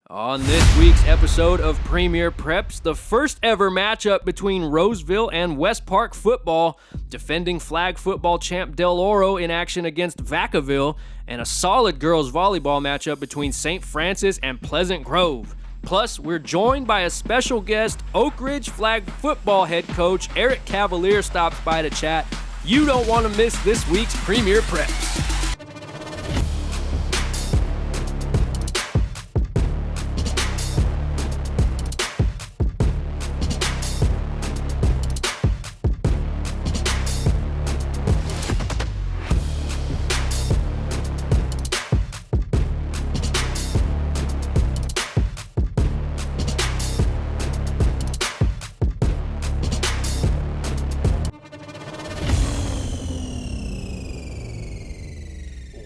On this week's episode of Premier Preps, the first ever matchup between Roseville and West Park football, defending flag football champ Del Oro in action against Vacaville, and a solid girls volleyball matchup between St. Francis and Pleasant Grove. Plus, we're joined by a special guest. Oak Ridge flag football head coach Eric Cavaliere stops by to chat. You don't want to miss this week's Premier Preps.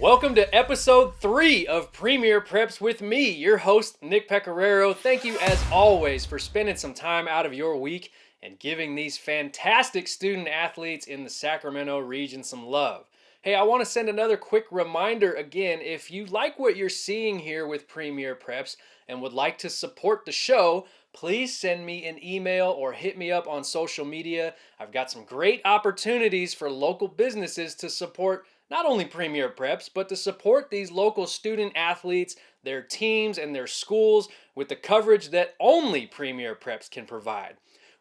Welcome to episode 3 of Premier Preps with me, your host, Nick Pecoraro. Thank you, as always, for spending some time out of your week and giving these fantastic student athletes in the Sacramento region some love. Hey, I want to send another quick reminder again. If you like what you're seeing here with Premier Preps and would like to support the show, please send me an email or hit me up on social media. I've got some great opportunities for local businesses to support not only Premier Preps, but to support these local student athletes, their teams, and their schools with the coverage that only Premier Preps can provide.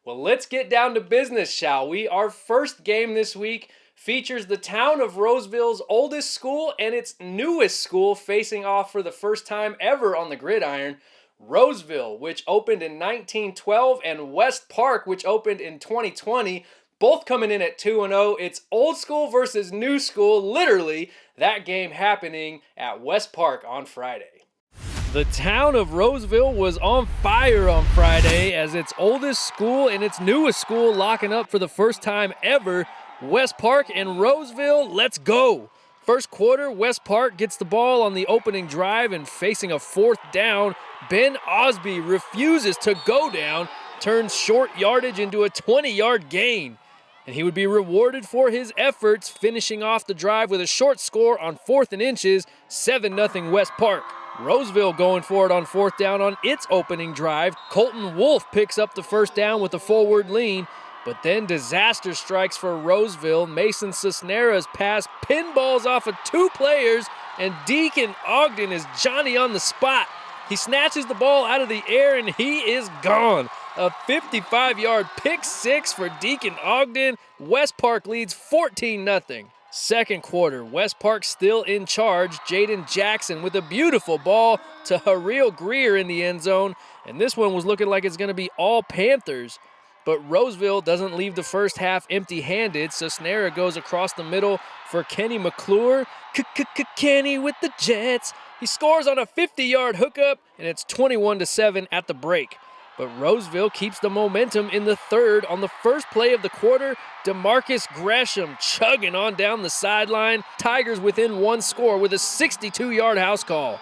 Well, let's get down to business, shall we? Our first game this week features the town of Roseville's oldest school and its newest school facing off for the first time ever on the gridiron. Roseville, which opened in 1912, and West Park, which opened in 2020, both coming in at 2-0. It's old school versus new school, literally, that game happening at West Park on Friday. The town of Roseville was on fire on Friday as its oldest school and its newest school locking up for the first time ever. West Park and Roseville, let's go. First quarter, West Park gets the ball on the opening drive and facing a fourth down. Ben Osby refuses to go down, turns short yardage into a 20-yard gain. And he would be rewarded for his efforts, finishing off the drive with a short score on 4th and inches, 7-0 West Park. Roseville going for it on 4th down on its opening drive. Colton Wolf picks up the first down with a forward lean, but then disaster strikes for Roseville. Mason Cisneros' pass pinballs off of 2 players, and Deacon Ogden is Johnny on the spot. He snatches the ball out of the air, and he is gone. A 55-yard pick six for Deacon Ogden. West Park leads 14-0. Second quarter, West Park still in charge. Jaden Jackson with a beautiful ball to Hareel Greer in the end zone. And this one was looking like it's going to be all Panthers. But Roseville doesn't leave the first half empty-handed. Cisnera goes across the middle for Kenny McClure. Kenny with the Jets. He scores on a 50-yard hookup, and it's 21-7 at the break. But Roseville keeps the momentum in the third. On the first play of the quarter, DeMarcus Gresham chugging on down the sideline. Tigers within 1 score with a 62-yard house call.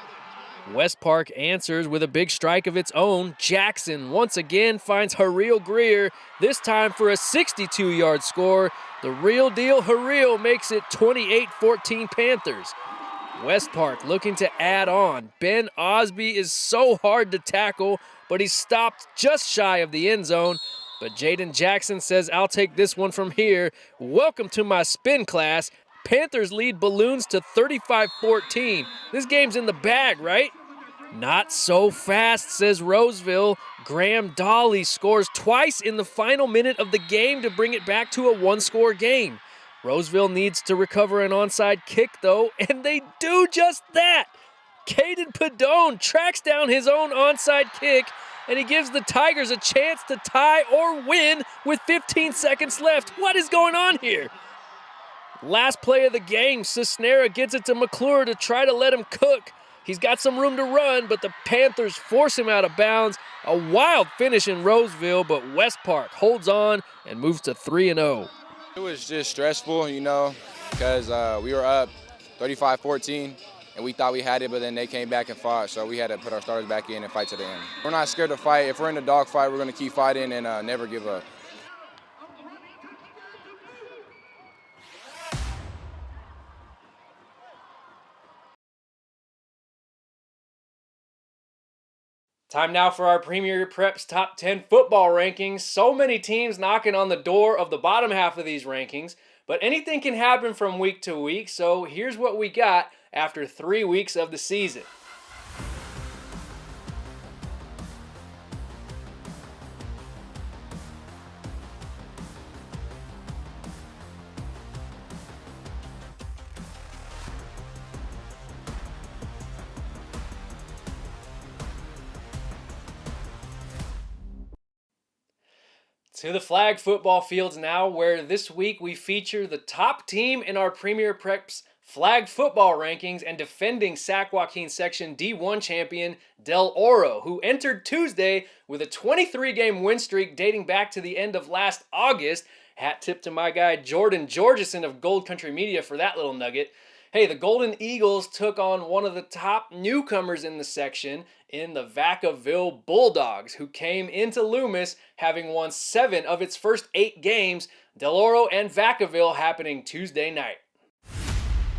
West Park answers with a big strike of its own. Jackson once again finds Hareel Greer, this time for a 62-yard score. The real deal Hareel makes it 28-14 Panthers. West Park looking to add on. Ben Osby is so hard to tackle, but he's stopped just shy of the end zone. But Jaden Jackson says, I'll take this one from here. Welcome to my spin class. Panthers lead Balloons to 35-14. This game's in the bag, right? Not so fast, says Roseville. Graham Dolly scores twice in the final minute of the game to bring it back to a 1-score game. Roseville needs to recover an onside kick, though, and they do just that. Caden Padone tracks down his own onside kick, and he gives the Tigers a chance to tie or win with 15 seconds left. What is going on here? Last play of the game, Cisnera gets it to McClure to try to let him cook. He's got some room to run, but the Panthers force him out of bounds. A wild finish in Roseville, but West Park holds on and moves to 3-0. It was just stressful, because we were up 35-14, and we thought we had it, but then they came back and fought, so we had to put our starters back in and fight to the end. We're not scared to fight. If we're in the dog fight, we're going to keep fighting and never give up. Time now for our Premier Preps Top 10 football rankings. So many teams knocking on the door of the bottom half of these rankings, but anything can happen from week to week, so here's what we got after 3 weeks of the season. To the flag football fields now, where this week we feature the top team in our Premier Preps flag football rankings and defending Sac-Joaquin Section D1 champion Del Oro, who entered Tuesday with a 23-game win streak dating back to the end of last August. Hat tip to my guy Jordan Georgeson of Gold Country Media for that little nugget. Hey, the Golden Eagles took on one of the top newcomers in the section in the Vacaville Bulldogs, who came into Loomis having won 7 of its first 8 games. Del Oro and Vacaville happening Tuesday night.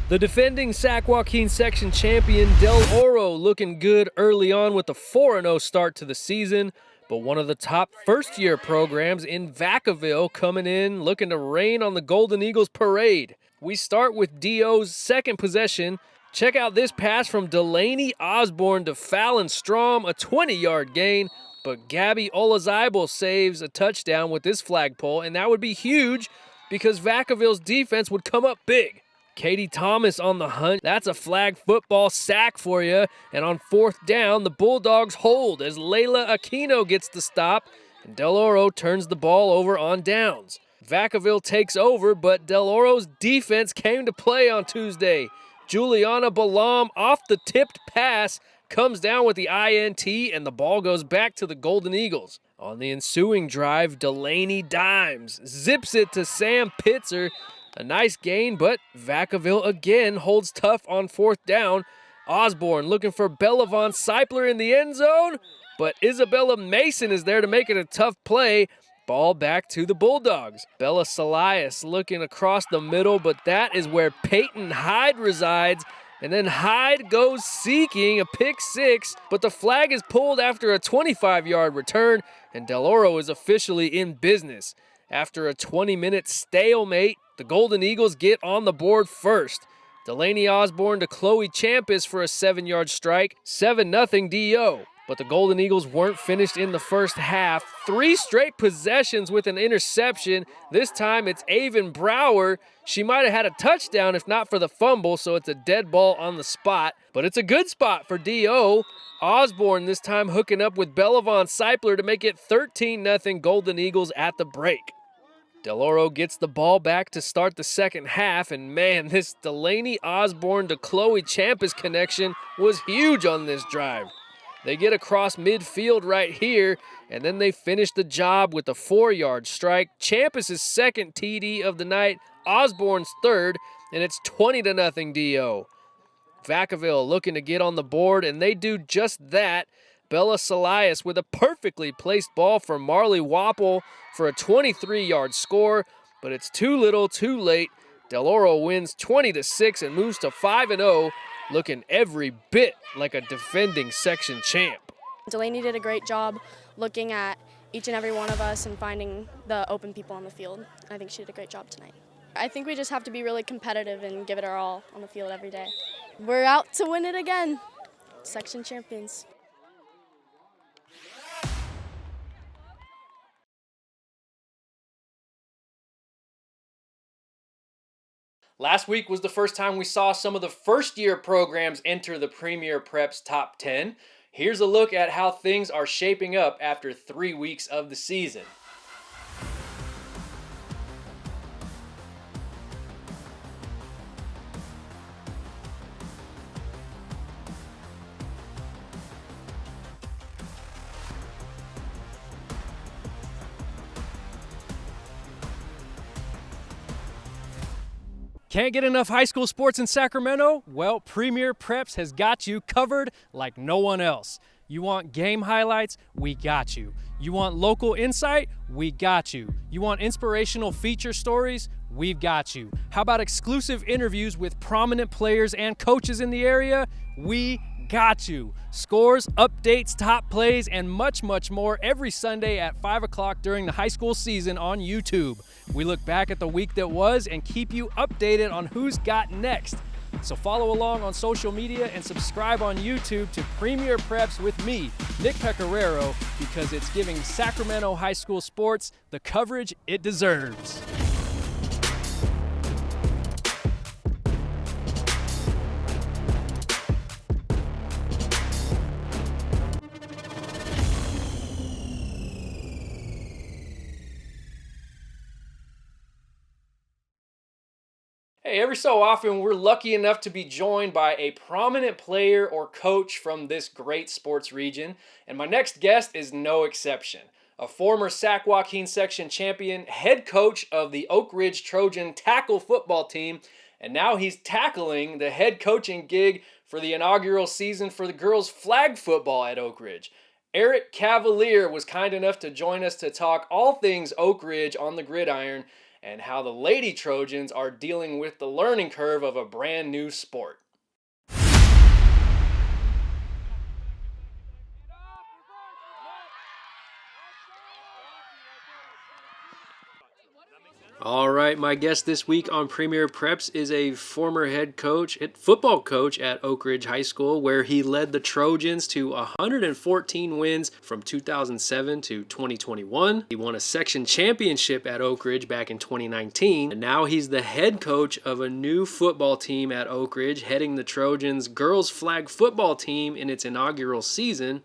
The defending Sac-Joaquin Section champion Del Oro looking good early on with a 4-0 start to the season, but one of the top first-year programs in Vacaville coming in looking to rain on the Golden Eagles parade. We start with D.O.'s second possession. Check out this pass from Delaney Osborne to Fallon Strom, a 20-yard gain, but Gabby Olazábal saves a touchdown with this flagpole, and that would be huge because Vacaville's defense would come up big. Katie Thomas on the hunt. That's a flag football sack for you, and on 4th down, the Bulldogs hold as Layla Aquino gets the stop, and Del Oro turns the ball over on downs. Vacaville takes over, but Del Oro's defense came to play on Tuesday. Juliana Balam off the tipped pass comes down with the INT, and the ball goes back to the Golden Eagles. On the ensuing drive, Delaney Dimes zips it to Sam Pitzer. A nice gain, but Vacaville again holds tough on 4th down. Osborne looking for Bellavon Seipler in the end zone, but Isabella Mason is there to make it a tough play. Ball back to the Bulldogs. Bella Salias looking across the middle, but that is where Peyton Hyde resides. And then Hyde goes seeking a pick 6, but the flag is pulled after a 25-yard return, and Del Oro is officially in business. After a 20-minute stalemate, the Golden Eagles get on the board first. Delaney Osborne to Chloe Champus for a 7-yard strike, 7-0 D.O. But the Golden Eagles weren't finished in the first half. 3 straight possessions with an interception. This time it's Avon Brower. She might have had a touchdown if not for the fumble, so it's a dead ball on the spot. But it's a good spot for D.O. Osborne this time hooking up with Bellavon Seipler to make it 13-0 Golden Eagles at the break. Del Oro gets the ball back to start the second half, and man, this Delaney Osborne to Chloe Champus connection was huge on this drive. They get across midfield right here, and then they finish the job with a 4-yard strike. Champus' second TD of the night, Osborne's third, and it's 20-0 D.O. Vacaville looking to get on the board, and they do just that. Bella Salias with a perfectly placed ball for Marley Wapple for a 23-yard score, but it's too little, too late. Del Oro wins 20-6 and moves to 5-0, looking every bit like a defending section champ. Delaney did a great job looking at each and every one of us and finding the open people on the field. I think she did a great job tonight. I think we just have to be really competitive and give it our all on the field every day. We're out to win it again. Section champions. Last week was the first time we saw some of the first-year programs enter the Premier Preps Top 10. Here's a look at how things are shaping up after 3 weeks of the season. Can't get enough high school sports in Sacramento? Well, Premier Preps has got you covered like no one else. You want game highlights? We got you. You want local insight? We got you. You want inspirational feature stories? We've got you. How about exclusive interviews with prominent players and coaches in the area? We got you. Scores, updates, top plays, and much, much more every Sunday at 5 o'clock during the high school season on YouTube. We look back at the week that was and keep you updated on who's got next. So follow along on social media and subscribe on YouTube to Premier Preps with me, Nick Pecoraro, because it's giving Sacramento high school sports the coverage it deserves. Hey, every so often we're lucky enough to be joined by a prominent player or coach from this great sports region, and my next guest is no exception. A former Sac-Joaquin Section champion, head coach of the Oak Ridge Trojan tackle football team, and now he's tackling the head coaching gig for the inaugural season for the girls' flag football at Oak Ridge. Eric Cavaliere was kind enough to join us to talk all things Oak Ridge on the gridiron and how the Lady Trojans are dealing with the learning curve of a brand new sport. All right, my guest this week on Premier Preps is a former head coach, football coach at Oak Ridge High School, where he led the Trojans to 114 wins from 2007 to 2021. He won a section championship at Oak Ridge back in 2019, and now he's the head coach of a new football team at Oak Ridge, heading the Trojans girls flag football team in its inaugural season.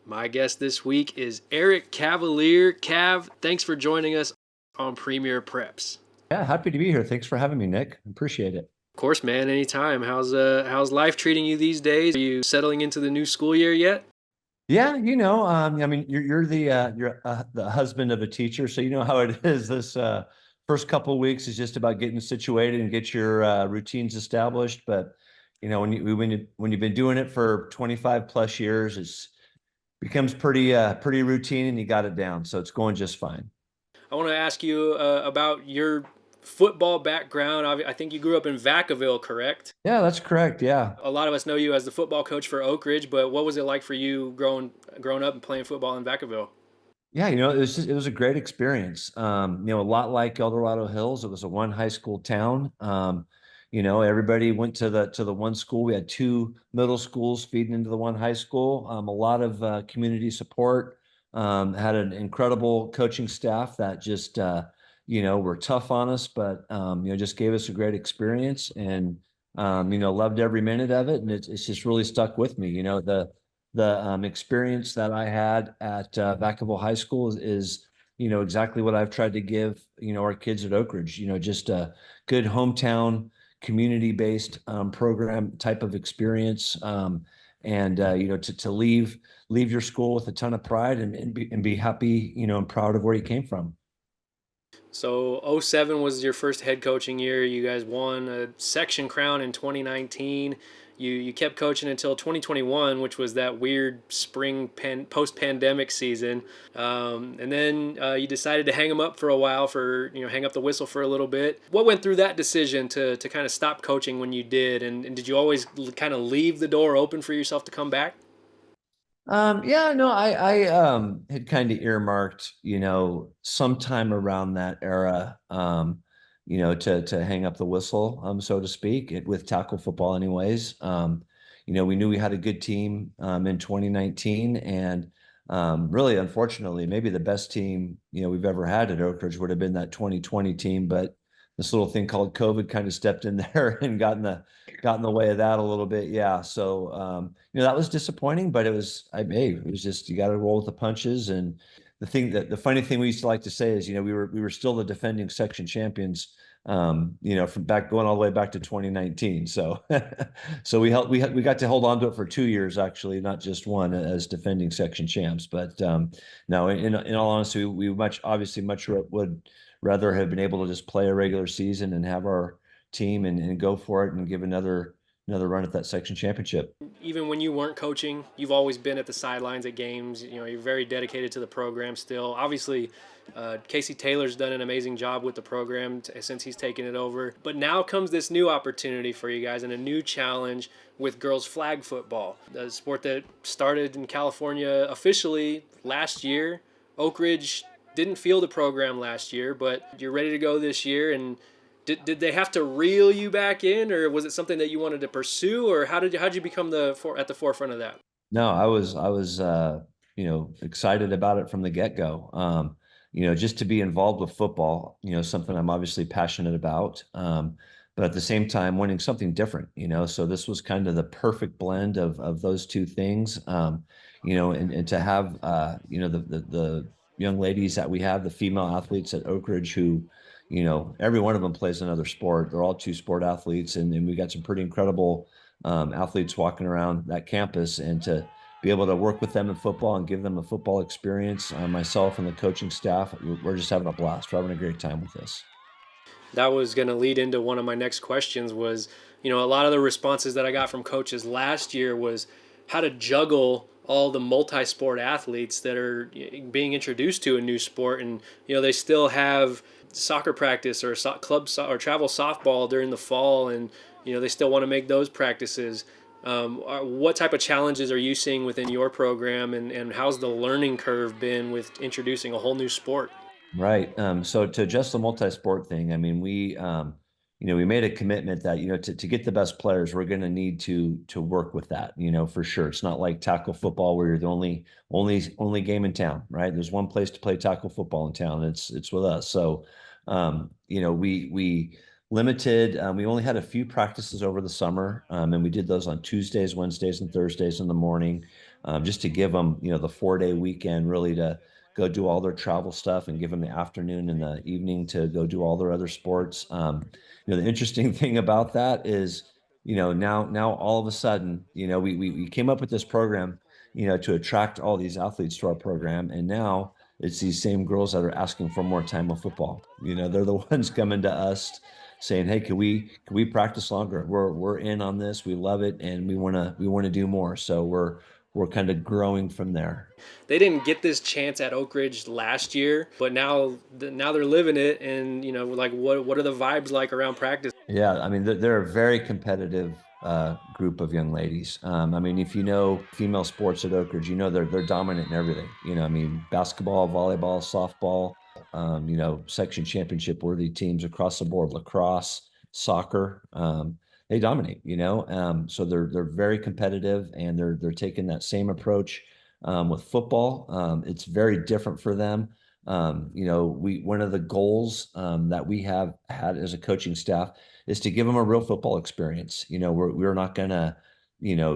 My guest this week is Eric Cavaliere. Cav, thanks for joining us on Premier Preps. Yeah, happy to be here. Thanks for having me, Nick. Appreciate it. Of course, man. Anytime. How's life treating you these days? Are you settling into the new school year yet? Yeah, I mean, you're the husband of a teacher, so you know how it is. This first couple of weeks is just about getting situated and get your routines established. But when you've been doing it for 25 plus years, it becomes pretty routine, and you got it down. So it's going just fine. I want to ask you about your football background. I think you grew up in Vacaville, correct? Yeah, that's correct. Yeah. A lot of us know you as the football coach for Oak Ridge, but what was it like for you growing up and playing football in Vacaville? Yeah, it was a great experience. A lot like El Dorado Hills. It was a one high school town. Everybody went to the one school. We had two middle schools feeding into the one high school. A lot of community support. Had an incredible coaching staff that just, were tough on us, but, just gave us a great experience and, loved every minute of it. And it's just really stuck with me. The experience that I had at Vacaville High School is exactly what I've tried to give, our kids at Oak Ridge, just a good hometown community-based program type of experience. To leave your school with a ton of pride and be happy, and proud of where you came from. So 07 was your first head coaching year. You guys won a section crown in 2019. You kept coaching until 2021, which was that weird spring post-pandemic season. And then you decided to hang them up for a while hang up the whistle for a little bit. What went through that decision to kind of stop coaching when you did? And did you always kind of leave the door open for yourself to come back? I had kind of earmarked, sometime around that era, to hang up the whistle, so to speak, with tackle football anyways. We knew we had a good team in 2019 and really, unfortunately, maybe the best team, we've ever had at Oak Ridge would have been that 2020 team, but this little thing called COVID kind of stepped in there and got in the way of that a little bit. Yeah. So, that was disappointing, but it was just, you got to roll with the punches. And the funny thing we used to like to say is, we were still the defending section champions, from going all the way back to 2019. So, so we got to hold on to it for 2 years, actually, not just one, as defending section champs. But, no, in all honesty, we much would rather have been able to just play a regular season and have our team and go for it and give another another run at that section championship. Even when you weren't coaching, you've always been at the sidelines at games. You know, you're very dedicated to the program still. Obviously, Casey Taylor's done an amazing job with the program since he's taken it over. But now comes this new opportunity for you guys and a new challenge with girls flag football, the sport that started in California officially last year. Oak Ridge didn't field the program last year, but you're ready to go this year. And did they have to reel you back in, or was it something that you wanted to pursue, or how'd you become at the forefront of that? No, I was excited about it from the get-go. Just to be involved with football, something I'm obviously passionate about. But at the same time, wanting something different, so this was kind of the perfect blend of those two things. And to have the young ladies that we have, the female athletes at Oak Ridge who, every one of them plays another sport. They're all two-sport athletes, and we got some pretty incredible athletes walking around that campus, and to be able to work with them in football and give them a football experience. Myself and the coaching staff, we're just having a blast. We're having a great time with this. That was going to lead into one of my next questions was, a lot of the responses that I got from coaches last year was how to juggle all the multi-sport athletes that are being introduced to a new sport. And, they still have soccer practice or or travel softball during the fall, and, they still want to make those practices. What type of challenges are you seeing within your program, and how's the learning curve been with introducing a whole new sport? Right. So to adjust the multi-sport thing, I mean, we made a commitment that, to get the best players, we're going to need to work with that, for sure. It's not like tackle football where you're the only game in town, right? There's one place to play tackle football in town. It's with us. So, we limited, we only had a few practices over the summer. And we did those on Tuesdays, Wednesdays, and Thursdays in the morning, just to give them, the 4-day weekend really to go do all their travel stuff, and give them the afternoon and the evening to go do all their other sports. The interesting thing about that is, now all of a sudden, we came up with this program, to attract all these athletes to our program. And now it's these same girls that are asking for more time of football. They're the ones coming to us saying, "Hey, can we practice longer? We're in on this. We love it, and we want to do more." So we're kind of growing from there. They didn't get this chance at Oak Ridge last year, but now they're living it. And like what are the vibes like around practice? Yeah, I mean, they're a very competitive group of young ladies. I mean, if you know female sports at Oak Ridge, they're dominant in everything. I mean, basketball, volleyball, softball, section championship worthy teams across the board, lacrosse, soccer. They dominate. So they're very competitive, and they're taking that same approach with football. It's very different for them. One of the goals that we have had as a coaching staff is to give them a real football experience. We're not gonna,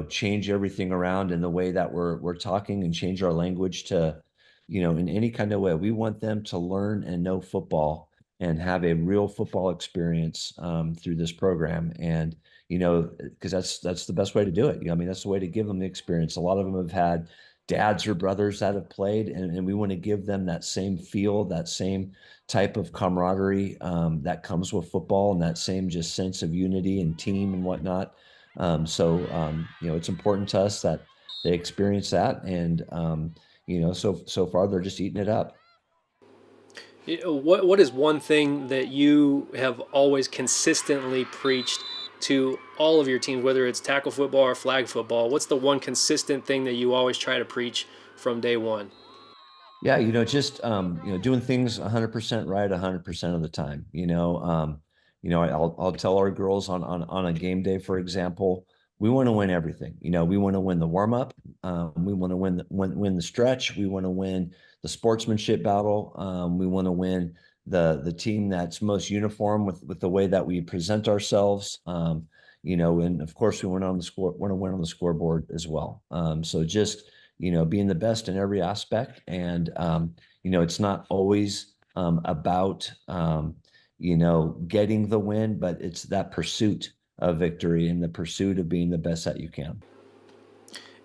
change everything around in the way that we're talking, and change our language to, in any kind of way. We want them to learn and know football and have a real football experience through this program. And because that's the best way to do it. I mean, that's the way to give them the experience. A lot of them have had dads or brothers that have played, and we want to give them that same feel, that same type of camaraderie that comes with football, and that same just sense of unity and team and whatnot. It's important to us that they experience that, and so far they're just eating it up. What is one thing that you have always consistently preached to all of your teams, whether it's tackle football or flag football? What's the one consistent thing that you always try to preach from day one? Yeah, just doing things 100% right 100% of the time. I'll tell our girls on a game day, for example, we want to win everything. We want to win the warm up, we want to win the stretch, we want to win the sportsmanship battle, we want to win the team that's most uniform with the way that we present ourselves. And of course we want to win on the scoreboard as well. So just being the best in every aspect. And, it's not always about, getting the win, but it's that pursuit of victory and the pursuit of being the best that you can.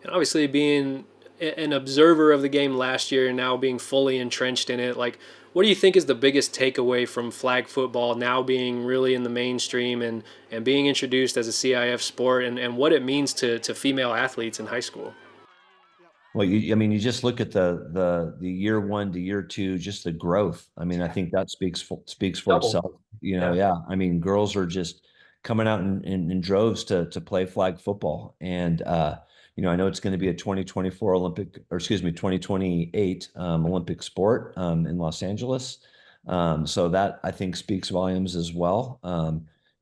And obviously, being an observer of the game last year and now being fully entrenched in it, like What do you think is the biggest takeaway from flag football now being really in the mainstream and being introduced as a CIF sport, and what it means to female athletes in high school? Well, I mean, you just look at the year one to year two, just the growth. I mean, I think that speaks for Double. itself. Yeah. I mean, girls are just coming out in droves to play flag football, and I know it's going to be a 2024 Olympic, or excuse me, 2028 Olympic sport in Los Angeles. So that I think speaks volumes as well.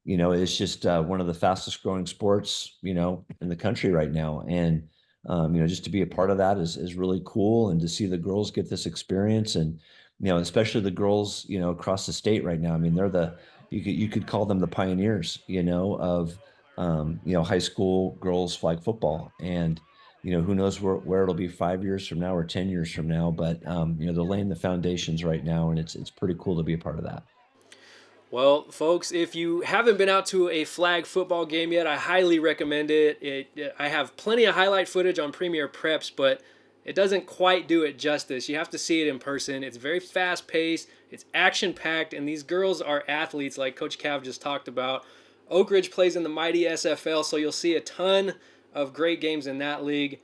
It's just one of the fastest growing sports, in the country right now, and just to be a part of that is really cool, and to see the girls get this experience, and especially the girls across the state right now. I mean, you could call them the pioneers of high school girls flag football, and who knows where it'll be 5 years from now or 10 years from now, but they're laying the foundations right now, and it's pretty cool to be a part of that. Well, folks, if you haven't been out to a flag football game yet, I highly recommend it. I have plenty of highlight footage on Premier Preps, but it doesn't quite do it justice. You have to see it in person. It's very fast-paced, it's action-packed, and these girls are athletes like Coach Cav just talked about. Oak Ridge plays in the mighty SFL, so you'll see a ton of great games in that league.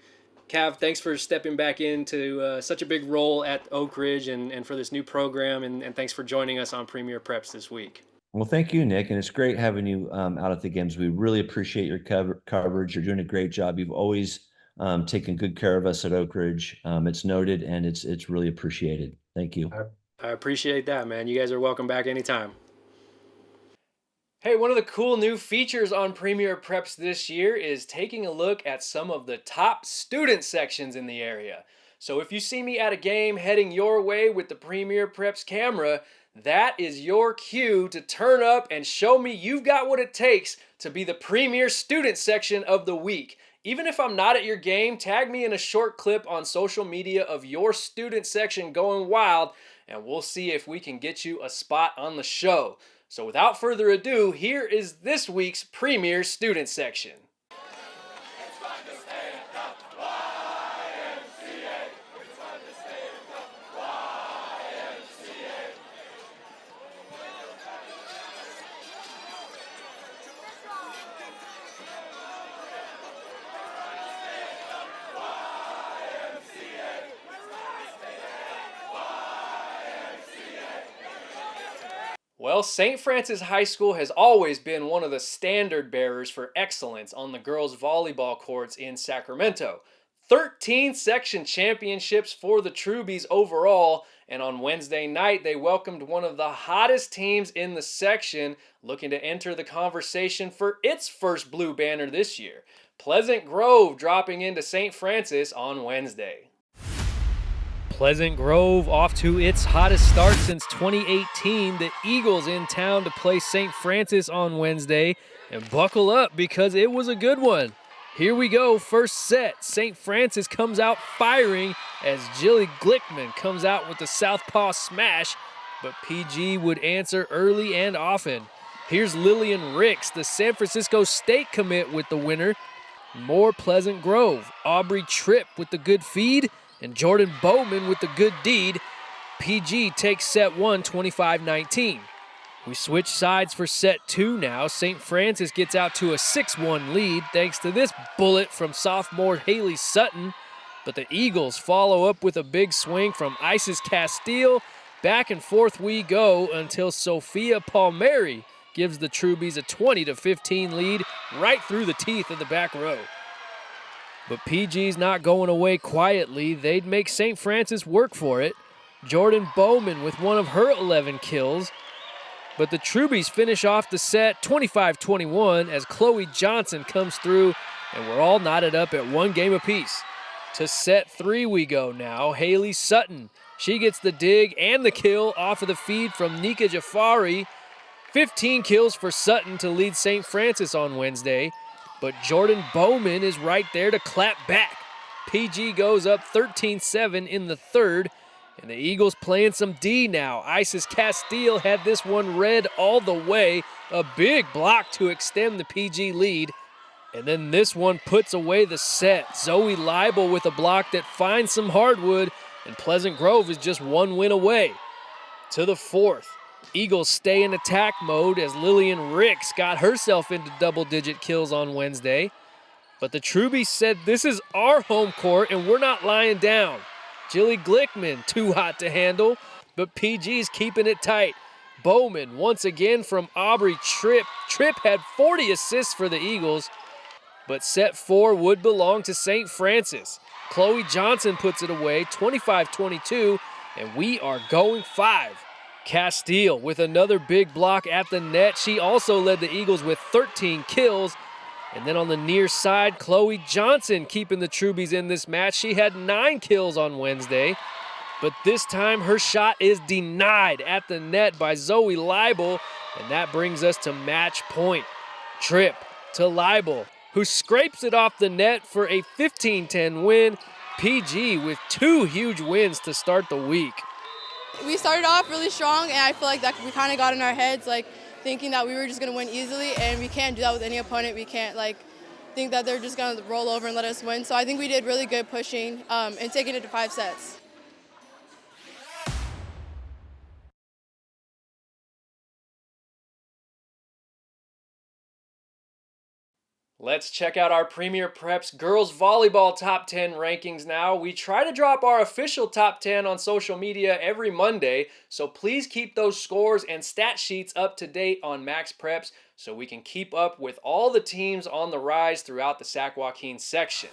Cav, thanks for stepping back into such a big role at Oak Ridge and for this new program, and thanks for joining us on Premier Preps this week. Well, thank you, Nick, and it's great having you out at the games. We really appreciate your coverage. You're doing a great job. You've always taken good care of us at Oak Ridge. It's noted, and it's really appreciated. Thank you. I appreciate that, man. You guys are welcome back anytime. Hey, one of the cool new features on Premier Preps this year is taking a look at some of the top student sections in the area. So if you see me at a game heading your way with the Premier Preps camera, that is your cue to turn up and show me you've got what it takes to be the premier student section of the week. Even if I'm not at your game, tag me in a short clip on social media of your student section going wild, and we'll see if we can get you a spot on the show. So without further ado, here is this week's Premier Student Section. Well, St. Francis High School has always been one of the standard bearers for excellence on the girls' volleyball courts in Sacramento. 13 section championships for the Trubies overall, and on Wednesday night they welcomed one of the hottest teams in the section looking to enter the conversation for its first blue banner this year. Pleasant Grove dropping into St. Francis on Wednesday. Pleasant Grove off to its hottest start since 2018. The Eagles in town to play St. Francis on Wednesday, and buckle up because it was a good one. Here we go, first set. St. Francis comes out firing as Jilly Glickman comes out with the southpaw smash, but PG would answer early and often. Here's Lillian Ricks, the San Francisco State commit, with the winner. More Pleasant Grove. Aubrey Tripp with the good feed, and Jordan Bowman with the good deed. PG takes set 1, 25-19. We switch sides for set 2 now. St. Francis gets out to a 6-1 lead thanks to this bullet from sophomore Haley Sutton. But the Eagles follow up with a big swing from Isis Castile. Back and forth we go until Sophia Palmieri gives the Trubies a 20-15 lead right through the teeth of the back row. But PG's not going away quietly. They'd make St. Francis work for it. Jordan Bowman with one of her 11 kills. But the Trubies finish off the set 25-21 as Chloe Johnson comes through, and we're all knotted up at 1 game apiece. To set 3 we go now. Haley Sutton. She gets the dig and the kill off of the feed from Nika Jafari. 15 kills for Sutton to lead St. Francis on Wednesday. But Jordan Bowman is right there to clap back. PG goes up 13-7 in the third, and the Eagles playing some D now. Isis Castile had this one red all the way. A big block to extend the PG lead. And then this one puts away the set. Zoe Leibel with a block that finds some hardwood, and Pleasant Grove is just 1 win away. to the fourth. Eagles stay in attack mode as Lillian Ricks got herself into double-digit kills on Wednesday. But the Trubies said this is our home court and we're not lying down. Jilly Glickman too hot to handle, but PG's keeping it tight. Bowman once again from Aubrey Tripp. Tripp had 40 assists for the Eagles, but set 4 would belong to St. Francis. Chloe Johnson puts it away, 25-22, and we are going 5. Castile with another big block at the net. She also led the Eagles with 13 kills. And then on the near side, Chloe Johnson keeping the Trubies in this match. She had 9 kills on Wednesday, but this time her shot is denied at the net by Zoe Leibel, and that brings us to match point. Tripp to Leibel, who scrapes it off the net for a 15-10 win. PG with 2 huge wins to start the week. We started off really strong, and I feel like that we kind of got in our heads, like thinking that we were just going to win easily, and we can't do that with any opponent. We can't think that they're just going to roll over and let us win. So I think we did really good pushing and taking it to 5 sets. Let's check out our Premier Preps Girls Volleyball Top 10 rankings now. We try to drop our official Top 10 on social media every Monday, so please keep those scores and stat sheets up to date on Max Preps so we can keep up with all the teams on the rise throughout the Sac-Joaquin section.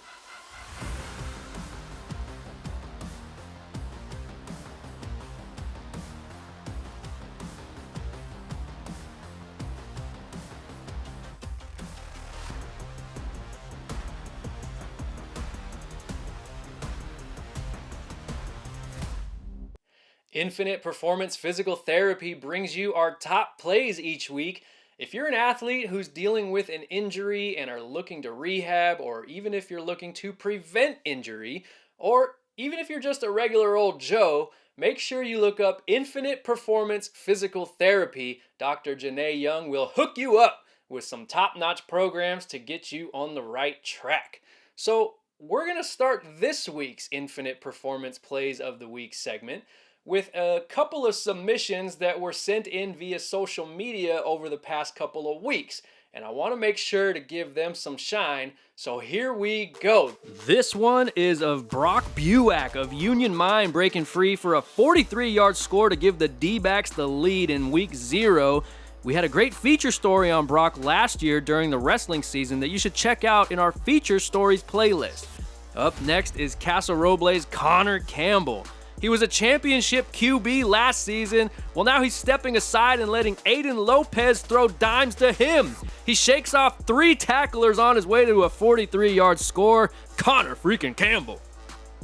Infinite Performance Physical Therapy brings you our top plays each week. If you're an athlete who's dealing with an injury and are looking to rehab, or even if you're looking to prevent injury, or even if you're just a regular old Joe, make sure you look up Infinite Performance Physical Therapy. Dr. Janae Young will hook you up with some top-notch programs to get you on the right track. So we're going to start this week's Infinite Performance Plays of the Week segment with a couple of submissions that were sent in via social media over the past couple of weeks. And I want to make sure to give them some shine, so here we go. This one is of Brock Buack of Union Mine breaking free for a 43-yard score to give the D-backs the lead in week 0. We had a great feature story on Brock last year during the wrestling season that you should check out in our Feature Stories playlist. Up next is Casa Roble's Connor Campbell. He was a championship QB last season. Well, now he's stepping aside and letting Aiden Lopez throw dimes to him. He shakes off 3 tacklers on his way to a 43-yard score. Connor freaking Campbell.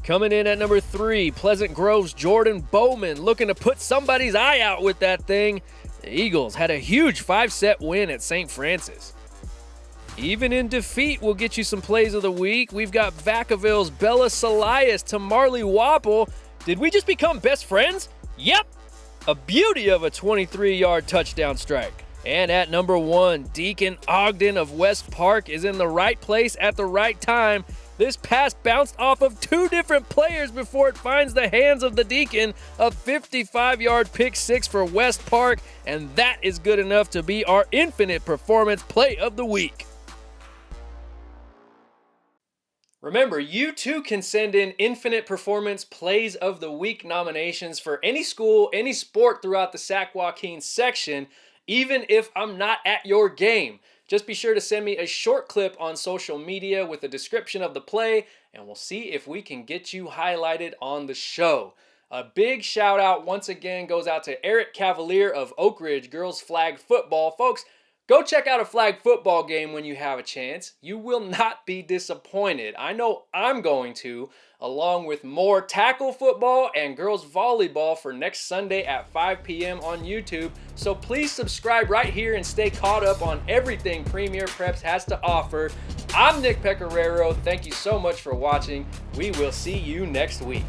Coming in at number 3, Pleasant Grove's Jordan Bowman, looking to put somebody's eye out with that thing. The Eagles had a huge 5-set win at St. Francis. Even in defeat, we'll get you some plays of the week. We've got Vacaville's Bella Salias to Marley Wapple. Did we just become best friends? Yep! A beauty of a 23-yard touchdown strike. And at number 1, Deacon Ogden of West Park is in the right place at the right time. This pass bounced off of 2 different players before it finds the hands of the Deacon. A 55-yard pick 6 for West Park, and that is good enough to be our Infinite Performance Play of the Week. Remember, you too can send in Infinite Performance Plays of the Week nominations for any school, any sport throughout the Sac-Joaquin section, even if I'm not at your game. Just be sure to send me a short clip on social media with a description of the play, and we'll see if we can get you highlighted on the show. A big shout out once again goes out to Eric Cavaliere of Oak Ridge Girls Flag Football. Folks, go check out a flag football game when you have a chance. You will not be disappointed. I know I'm going to, along with more tackle football and girls volleyball for next Sunday at 5 p.m. on YouTube. So please subscribe right here and stay caught up on everything Premier Preps has to offer. I'm Nick Pecoraro. Thank you so much for watching. We will see you next week.